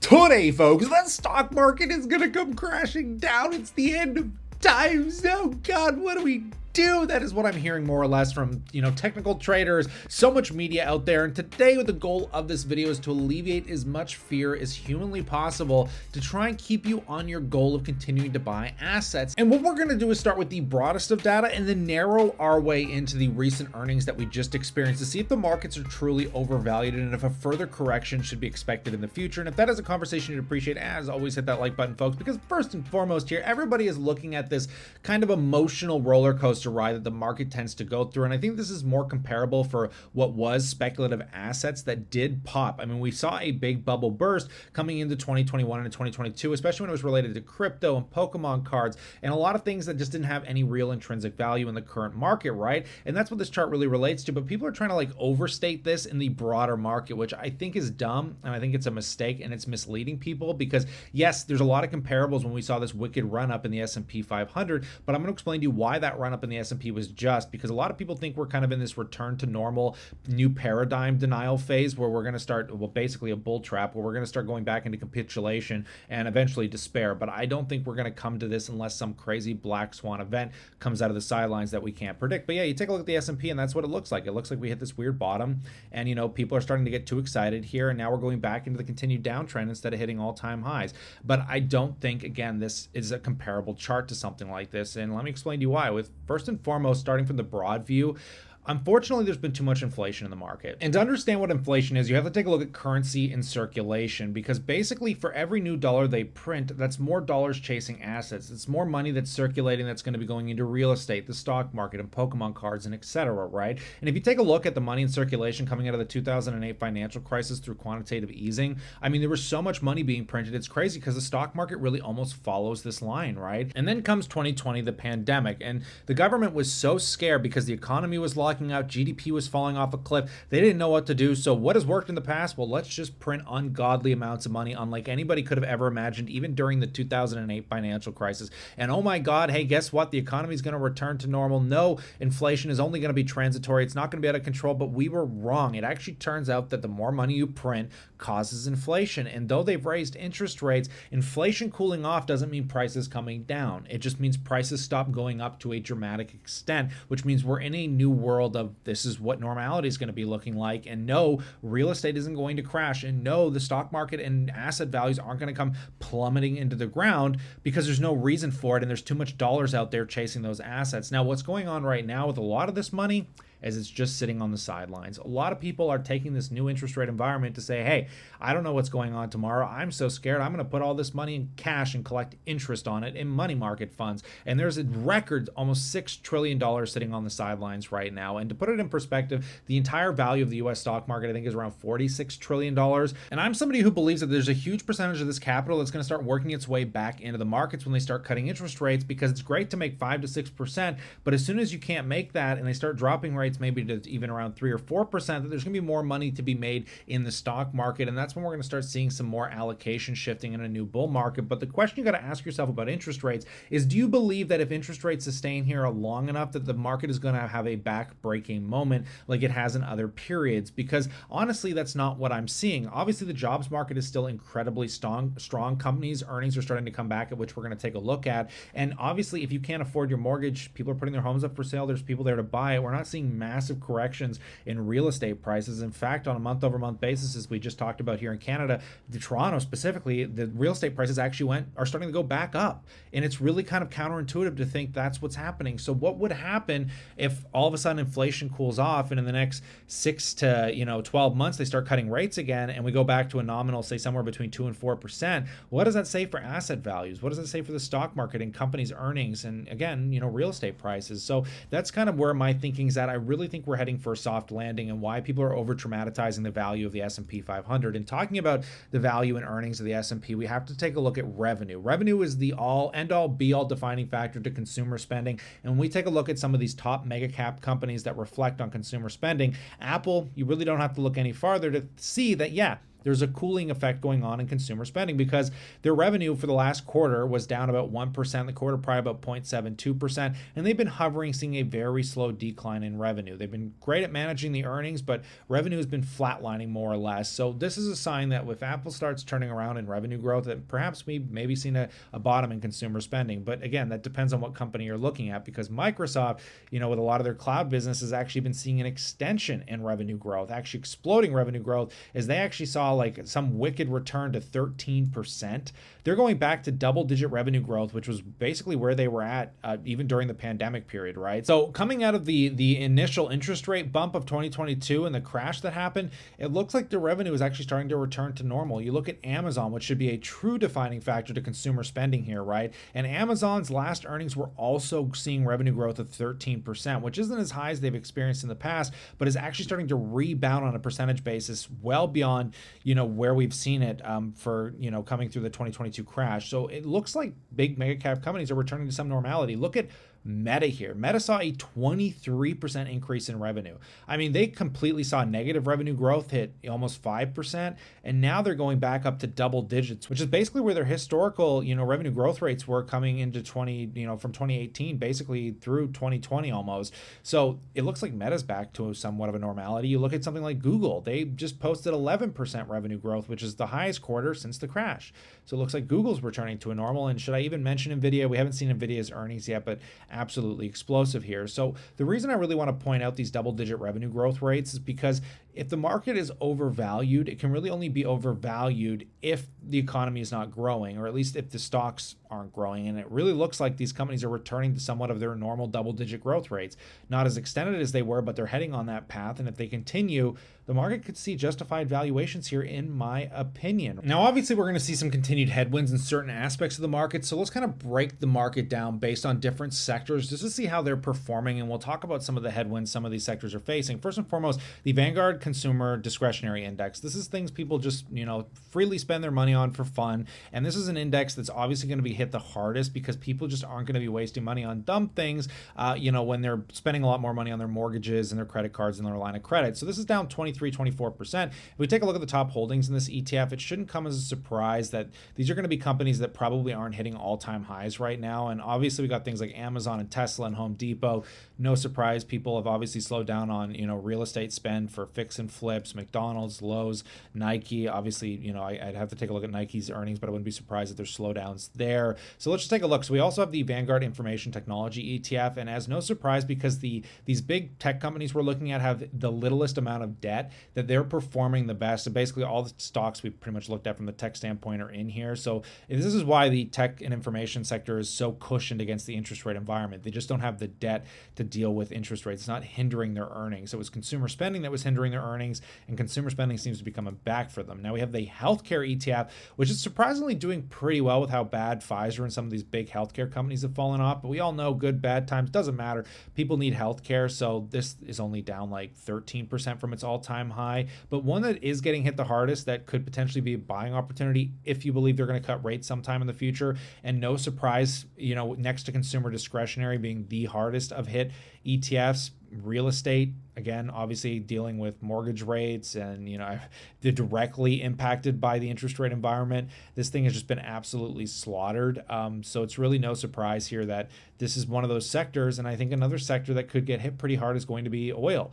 Today, folks, the stock market is gonna come crashing down. It's the end of times. Oh God, what do we do? That is what I'm hearing more or less from, technical traders, so much media out there. And today, the goal of this video is to alleviate as much fear as humanly possible to try and keep you on your goal of continuing to buy assets. And what we're going to do is start with the broadest of data and then narrow our way into the recent earnings that we just experienced to see if the markets are truly overvalued and if a further correction should be expected in the future. And if that is a conversation you'd appreciate, as always, hit that like button, folks, because first and foremost here, everybody is looking at this kind of emotional roller coaster ride that the market tends to go through. And I think this is more comparable for what was speculative assets that did pop. I mean, we saw a big bubble burst coming into 2021 and 2022, especially when it was related to crypto and Pokemon cards and a lot of things that just didn't have any real intrinsic value in the current market, right? And that's what this chart really relates to. But people are trying to overstate this in the broader market, which I think is dumb. And I think it's a mistake and it's misleading people because yes, there's a lot of comparables when we saw this wicked run up in the S&P 500, but I'm going to explain to you why that run up in the S&P was just because a lot of people think we're kind of in this return to normal new paradigm denial phase where we're going to start, well, basically a bull trap where we're going to start going back into capitulation and eventually despair. But I don't think we're going to come to this unless some crazy black swan event comes out of the sidelines that we can't predict. But yeah, you take a look at the S&P and that's what it looks like. It looks like we hit this weird bottom and people are starting to get too excited here and now we're going back into the continued downtrend instead of hitting all-time highs. But I don't think, again, this is a comparable chart to something like this, and let me explain to you why. With first and foremost, starting from the broad view, unfortunately, there's been too much inflation in the market. And to understand what inflation is, you have to take a look at currency in circulation because basically for every new dollar they print, that's more dollars chasing assets. It's more money that's circulating that's going to be going into real estate, the stock market, and Pokemon cards, and etc., right? And if you take a look at the money in circulation coming out of the 2008 financial crisis through quantitative easing, I mean, there was so much money being printed. It's crazy because the stock market really almost follows this line, right? And then comes 2020, the pandemic, and the government was so scared because the economy was locking out, GDP was falling off a cliff. They didn't know what to do. So what has worked in the past? Well, let's just print ungodly amounts of money, unlike anybody could have ever imagined, even during the 2008 financial crisis. And oh my God, hey, guess what? The economy is going to return to normal. No, inflation is only going to be transitory. It's not going to be out of control, but we were wrong. It actually turns out that the more money you print causes inflation. And though they've raised interest rates, inflation cooling off doesn't mean prices coming down. It just means prices stop going up to a dramatic extent, which means we're in a new world of this is what normality is going to be looking like. And no, real estate isn't going to crash. And no, the stock market and asset values aren't going to come plummeting into the ground because there's no reason for it. And there's too much dollars out there chasing those assets. Now, what's going on right now with a lot of this money as it's just sitting on the sidelines. A lot of people are taking this new interest rate environment to say, hey, I don't know what's going on tomorrow. I'm so scared. I'm going to put all this money in cash and collect interest on it in money market funds. And there's a record almost $6 trillion sitting on the sidelines right now. And to put it in perspective, the entire value of the US stock market, I think, is around $46 trillion. And I'm somebody who believes that there's a huge percentage of this capital that's going to start working its way back into the markets when they start cutting interest rates, because it's great to make 5 to 6%. But as soon as you can't make that and they start dropping rates, maybe to even around 3 or 4%, that there's going to be more money to be made in the stock market. And that's when we're going to start seeing some more allocation shifting in a new bull market. But the question you got to ask yourself about interest rates is, do you believe that if interest rates sustain here long enough that the market is going to have a back-breaking moment like it has in other periods? Because honestly, that's not what I'm seeing. Obviously, the jobs market is still incredibly strong. Companies' earnings are starting to come back, at which we're going to take a look at. And obviously, if you can't afford your mortgage, people are putting their homes up for sale. There's people there to buy it. We're not seeing massive corrections in real estate prices. In fact, on a month-over-month basis, as we just talked about here in Canada, the Toronto specifically, the real estate prices actually are starting to go back up. And it's really kind of counterintuitive to think that's what's happening. So what would happen if all of a sudden inflation cools off and in the next 6 to 12 months they start cutting rates again and we go back to a nominal, say somewhere between 2 and 4%? What does that say for asset values? What does that say for the stock market and companies' earnings and, again, real estate prices? So that's kind of where my thinking's at. I really think we're heading for a soft landing and why people are over dramatizing the value of the S&P 500. And talking about the value and earnings of the S&P, we have to take a look at revenue. Revenue is the end-all, be-all defining factor to consumer spending. And when we take a look at some of these top mega cap companies that reflect on consumer spending, Apple, you really don't have to look any farther to see that, yeah, there's a cooling effect going on in consumer spending because their revenue for the last quarter was down about 1%, the quarter prior about 0.72%, and they've been hovering, seeing a very slow decline in revenue. They've been great at managing the earnings, but revenue has been flatlining more or less. So this is a sign that if Apple starts turning around in revenue growth, that perhaps we maybe seen a bottom in consumer spending. But again, that depends on what company you're looking at, because Microsoft, with a lot of their cloud business, has actually been seeing an extension in revenue growth, actually exploding revenue growth, as they actually saw like some wicked return to 13%. They're going back to double-digit revenue growth, which was basically where they were at even during the pandemic period, right? So coming out of the initial interest rate bump of 2022 and the crash that happened, it looks like the revenue is actually starting to return to normal. You look at Amazon, which should be a true defining factor to consumer spending here, right? And Amazon's last earnings were also seeing revenue growth of 13%, which isn't as high as they've experienced in the past, but is actually starting to rebound on a percentage basis well beyond, where we've seen it for, coming through the 2022 crash. So it looks like big mega cap companies are returning to some normality. Look at Meta here. Meta saw a 23% increase in revenue. I mean, they completely saw negative revenue growth hit almost 5%, and now they're going back up to double digits, which is basically where their historical, revenue growth rates were coming into from 2018, basically through 2020 almost. So it looks like Meta's back to somewhat of a normality. You look at something like Google, they just posted 11% revenue growth, which is the highest quarter since the crash. So it looks like Google's returning to a normal. And should I even mention NVIDIA? We haven't seen NVIDIA's earnings yet, but absolutely explosive here. So the reason I really want to point out these double-digit revenue growth rates is because if the market is overvalued, it can really only be overvalued if the economy is not growing, or at least if the stocks aren't growing. And it really looks like these companies are returning to somewhat of their normal double-digit growth rates. Not as extended as they were, but they're heading on that path. And if they continue, the market could see justified valuations here, in my opinion. Now, obviously, we're going to see some continued headwinds in certain aspects of the market. So let's kind of break the market down based on different sectors just to see how they're performing. And we'll talk about some of the headwinds some of these sectors are facing. First and foremost, the Vanguard Consumer Discretionary Index. This is things people just, freely spend their money on for fun. And this is an index that's obviously going to be hit the hardest because people just aren't going to be wasting money on dumb things, when they're spending a lot more money on their mortgages and their credit cards and their line of credit. So this is down 24%. If we take a look at the top holdings in this ETF, it shouldn't come as a surprise that these are going to be companies that probably aren't hitting all-time highs right now. And obviously we got things like Amazon and Tesla and Home Depot. No surprise, people have obviously slowed down on, real estate spend for fix and flips. McDonald's, Lowe's, Nike. Obviously, I'd have to take a look at Nike's earnings, but I wouldn't be surprised if there's slowdowns there. So let's just take a look. So we also have the Vanguard Information Technology ETF, and as no surprise, because these big tech companies we're looking at have the littlest amount of debt, that they're performing the best. So basically all the stocks we pretty much looked at from the tech standpoint are in here. So this is why the tech and information sector is so cushioned against the interest rate environment. They just don't have the debt to deal with interest rates. It's not hindering their earnings. It was consumer spending that was hindering their earnings, and consumer spending seems to be coming back for them. Now we have the healthcare ETF, which is surprisingly doing pretty well with how bad Pfizer and some of these big healthcare companies have fallen off. But we all know good, bad times, doesn't matter. People need healthcare. So this is only down like 13% from its all-time high. But one that is getting hit the hardest that could potentially be a buying opportunity if you believe they're going to cut rates sometime in the future. And no surprise, next to consumer discretionary being the hardest of hit ETFs, real estate, again, obviously dealing with mortgage rates and, they're directly impacted by the interest rate environment. This thing has just been absolutely slaughtered. So it's really no surprise here that this is one of those sectors. And I think another sector that could get hit pretty hard is going to be oil.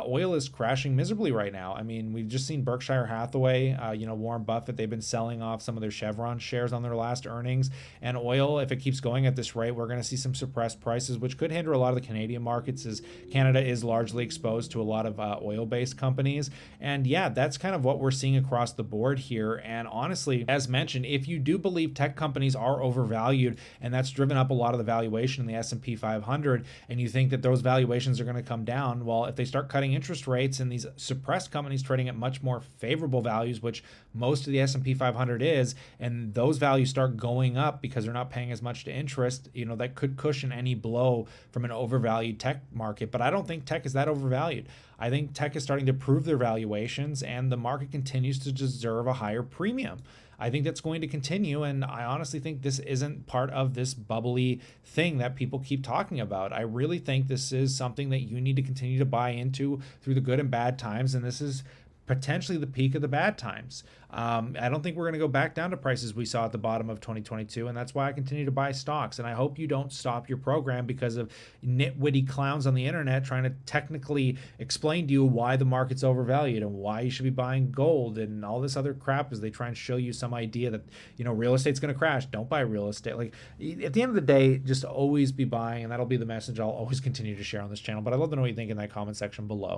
Oil is crashing miserably right now. I mean, we've just seen Berkshire Hathaway, Warren Buffett, they've been selling off some of their Chevron shares on their last earnings. And oil, if it keeps going at this rate, we're going to see some suppressed prices, which could hinder a lot of the Canadian markets, as Canada is largely exposed to a lot of oil-based companies. And yeah, that's kind of what we're seeing across the board here. And honestly, as mentioned, if you do believe tech companies are overvalued, and that's driven up a lot of the valuation in the S&P 500, and you think that those valuations are going to come down, well, if they start cutting interest rates and these suppressed companies trading at much more favorable values, which most of the S&P 500 is, and those values start going up because they're not paying as much to interest, that could cushion any blow from an overvalued tech market. But I don't think tech is that overvalued. I think tech is starting to prove their valuations, and the market continues to deserve a higher premium. I think that's going to continue, and I honestly think this isn't part of this bubbly thing that people keep talking about. I really think this is something that you need to continue to buy into through the good and bad times, and this is potentially the peak of the bad times. I don't think we're going to go back down to prices we saw at the bottom of 2022, and that's why I continue to buy stocks. And I hope you don't stop your program because of nitwitty clowns on the internet trying to technically explain to you why the market's overvalued and why you should be buying gold and all this other crap as they try and show you some idea that, real estate's going to crash. Don't buy real estate. Like, at the end of the day, just always be buying, and that'll be the message I'll always continue to share on this channel. But I'd love to know what you think in that comment section below.